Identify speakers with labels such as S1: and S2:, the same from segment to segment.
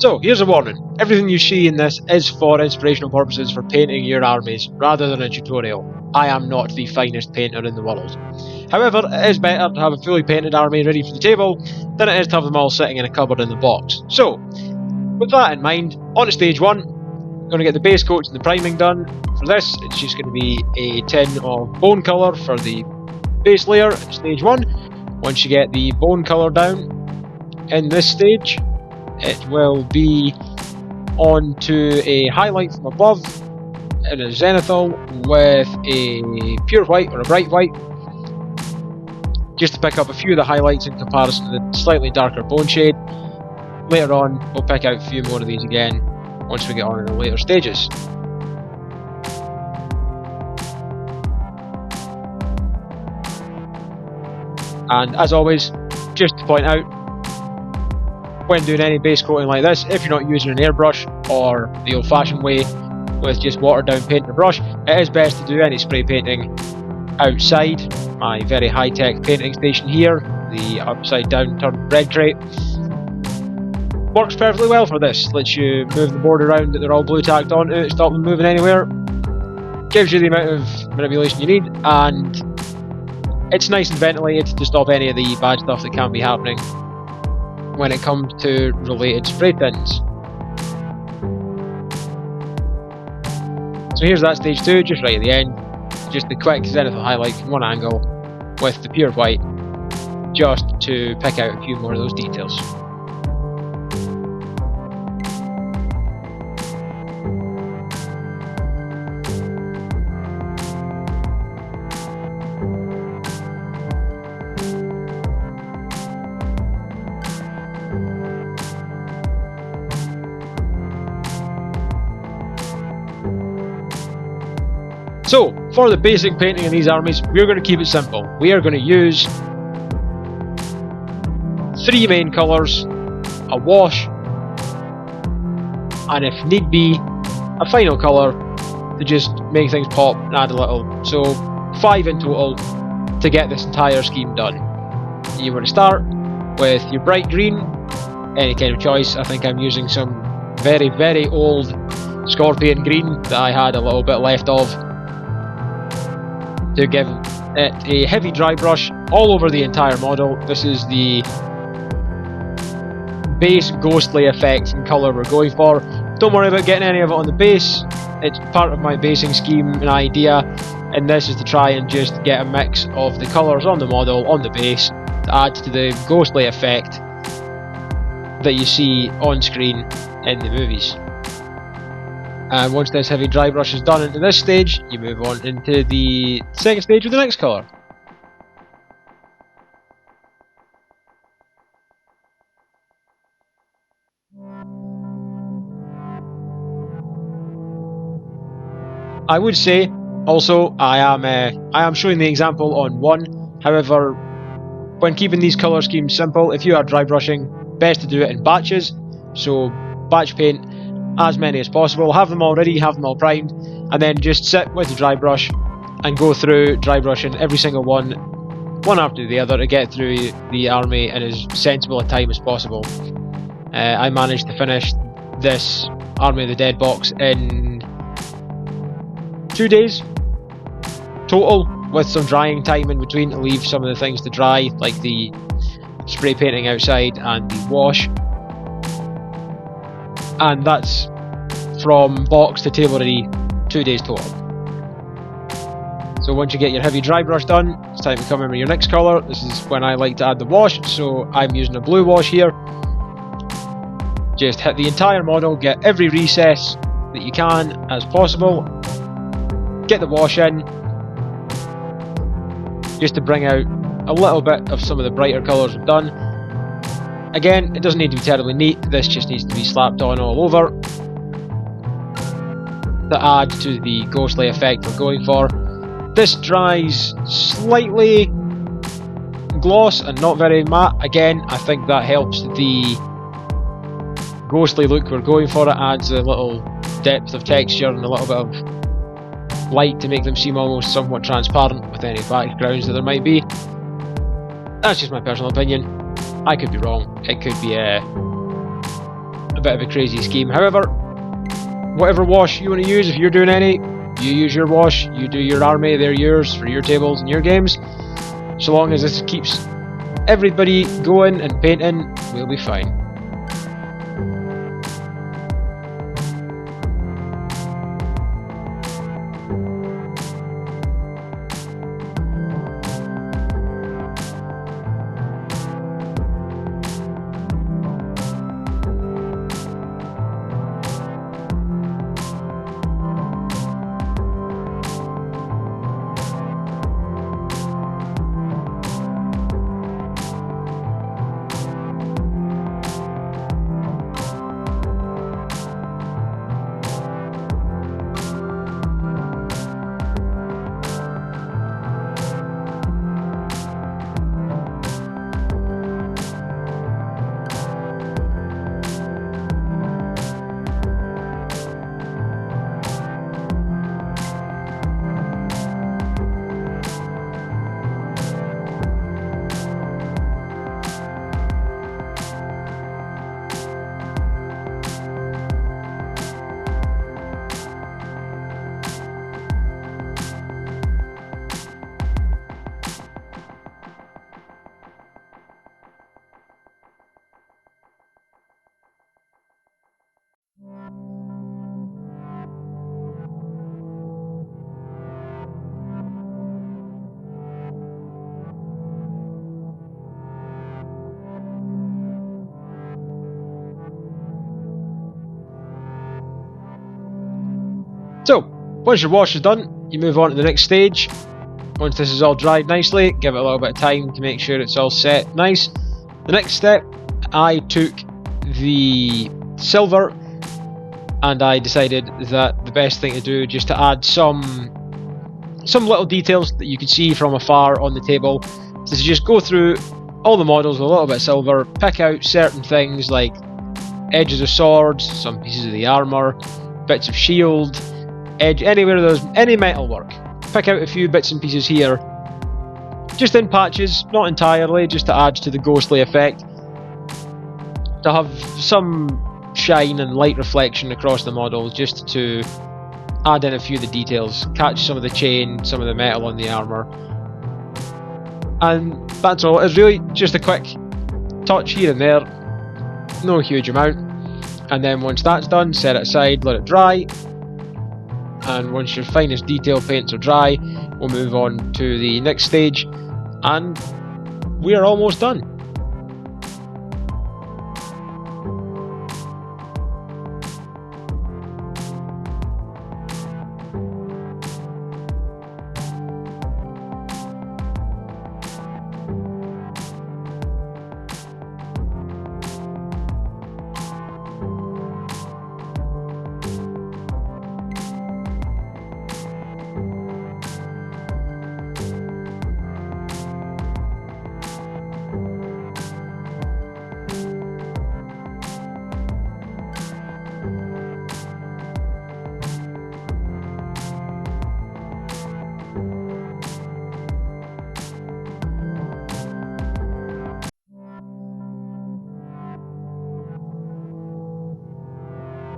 S1: So, here's a warning. Everything you see in this is for inspirational purposes for painting your armies, rather than a tutorial. I am not the finest painter in the world. However, it is better to have a fully painted army ready for the table than it is to have them all sitting in a cupboard in the box. So, with that in mind, on to stage 1, I'm going to get the base coats and the priming done. For this, it's just going to be a tin of bone colour for the base layer in stage 1. Once you get the bone colour down in this stage, it will be onto a highlight from above in a zenithal with a pure white or a bright white, just to pick up a few of the highlights in comparison to the slightly darker bone shade. Later on, we'll pick out a few more of these again once we get on in the later stages. And as always, just to point out, when doing any base coating like this, if you're not using an airbrush or the old-fashioned way with just watered down paint and a brush, it is best to do any spray painting outside. My very high-tech painting station here, the upside down turned bread crate, works perfectly well for this. Lets you move the board around that they're all blue tacked onto, stop them moving anywhere, gives you the amount of manipulation you need, and it's nice and ventilated to stop any of the bad stuff that can be happening when it comes to related spray tins. So here's that stage 2, just right at the end. Just the quick zenithal highlight from one angle with the pure white, just to pick out a few more of those details. So, for the basic painting in these armies, we're going to keep it simple. We are going to use 3 main colours, a wash, and if need be, a final colour to just make things pop and add a little. So, 5 in total to get this entire scheme done. You want to start with your bright green, any kind of choice. I think I'm using some very, very old scorpion green that I had a little bit left of, to give it a heavy dry brush all over the entire model. This is the base ghostly effect and colour we're going for. Don't worry about getting any of it on the base, it's part of my basing scheme and idea, and this is to try and just get a mix of the colours on the model, on the base, to add to the ghostly effect that you see on screen in the movies. And once this heavy dry brush is done into this stage, you move on into the second stage with the next colour. I would say also I am showing the example on 1. However, when keeping these colour schemes simple, if you are dry brushing, best to do it in batches. So batch paint as many as possible, have them all ready, have them all primed, and then just sit with the dry brush and go through dry brushing every single one after the other, to get through the army in as sensible a time as possible. I managed to finish this Army of the Dead box in 2 days total, with some drying time in between to leave some of the things to dry, like the spray painting outside and the wash. And that's from box to table ready, 2 days total. So once you get your heavy dry brush done, it's time to come in with your next colour. This is when I like to add the wash, so I'm using a blue wash here. Just hit the entire model, get every recess that you can as possible, get the wash in, just to bring out a little bit of some of the brighter colours we've done. Again, it doesn't need to be terribly neat, this just needs to be slapped on all over to add to the ghostly effect we're going for. This dries slightly gloss and not very matte. Again, I think that helps the ghostly look we're going for. It adds a little depth of texture and a little bit of light to make them seem almost somewhat transparent with any backgrounds that there might be. That's just my personal opinion. I could be wrong. It could be a a bit of a crazy scheme. However, whatever wash you want to use, if you're doing any, you use your wash, you do your army, they're yours for your tables and your games. So long as this keeps everybody going and painting, we'll be fine. So, once your wash is done, you move on to the next stage. Once this is all dried nicely, give it a little bit of time to make sure it's all set nice. The next step, I took the silver and I decided that the best thing to do, just to add some little details that you can see from afar on the table, is to just go through all the models with a little bit of silver, pick out certain things like edges of swords, some pieces of the armour, bits of shield, edge, anywhere there's any metal work. Pick out a few bits and pieces here, just in patches, not entirely, just to add to the ghostly effect, to have some shine and light reflection across the model, just to add in a few of the details, catch some of the chain, some of the metal on the armour. And that's all. It's really just a quick touch here and there, no huge amount. And then once that's done, set it aside, let it dry. And once your finest detail paints are dry, we'll move on to the next stage, and we are almost done.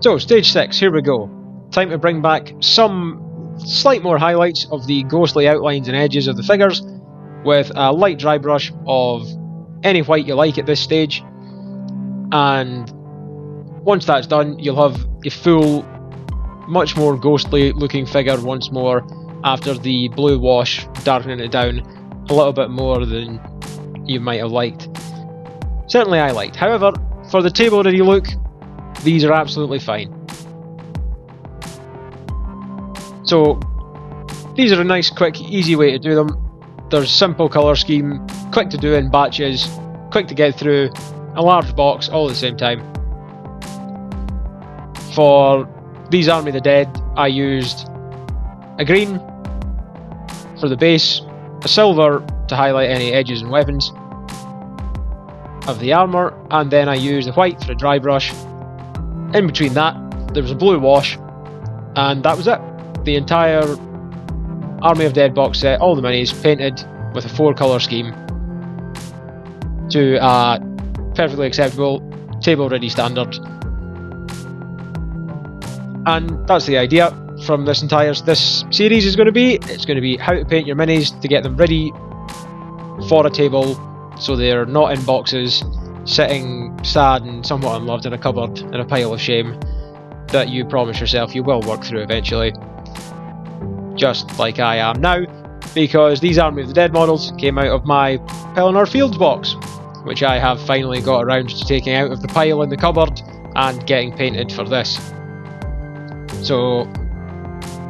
S1: So, stage 6, here we go. Time to bring back some slight more highlights of the ghostly outlines and edges of the figures with a light dry brush of any white you like at this stage. And once that's done, you'll have a full, much more ghostly looking figure once more after the blue wash darkening it down a little bit more than you might have liked. Certainly I liked. However, for the table ready look, these are absolutely fine. So these are a nice, quick, easy way to do them. There's simple colour scheme, quick to do in batches, quick to get through, a large box all at the same time. For these Army of the Dead, I used a green for the base, a silver to highlight any edges and weapons of the armour, and then I used a white for a dry brush. In between that, there was a blue wash, and that was it. The entire Army of Dead box set, all the minis, painted with a 4-colour scheme to a perfectly acceptable, table-ready standard. And that's the idea from this series is going to be. It's going to be how to paint your minis to get them ready for a table, so they're not in boxes, sitting sad and somewhat unloved in a cupboard in a pile of shame that you promise yourself you will work through eventually. Just like I am now, because these Army of the Dead models came out of my Pelinor Fields box, which I have finally got around to taking out of the pile in the cupboard and getting painted for this. So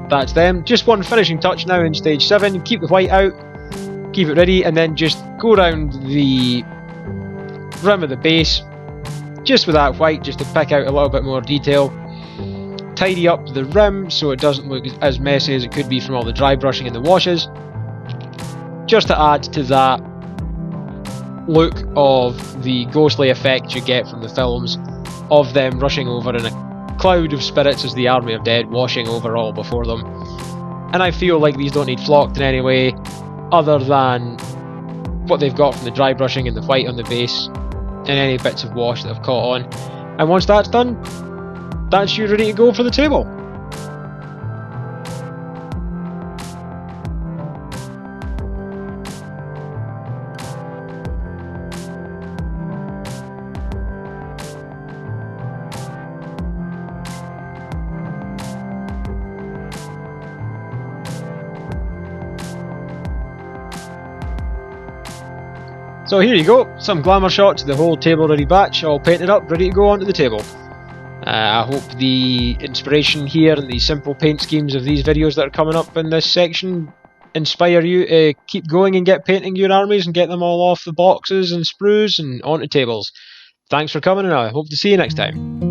S1: that's them. Just one finishing touch now in stage 7. Keep the white out, keep it ready, and then just go around the rim of the base just with that white, just to pick out a little bit more detail. Tidy up the rim so it doesn't look as messy as it could be from all the dry brushing and the washes, just to add to that look of the ghostly effect you get from the films of them rushing over in a cloud of spirits as the Army of Dead washing over all before them. And I feel like these don't need flocked in any way other than what they've got from the dry brushing and the white on the base and any bits of wash that have caught on. And once that's done, that's you ready to go for the table. So here you go, some glamour shots of the whole table ready batch, all painted up, ready to go onto the table. I hope the inspiration here and the simple paint schemes of these videos that are coming up in this section inspire you to keep going and get painting your armies and get them all off the boxes and sprues and onto tables. Thanks for coming, and I hope to see you next time.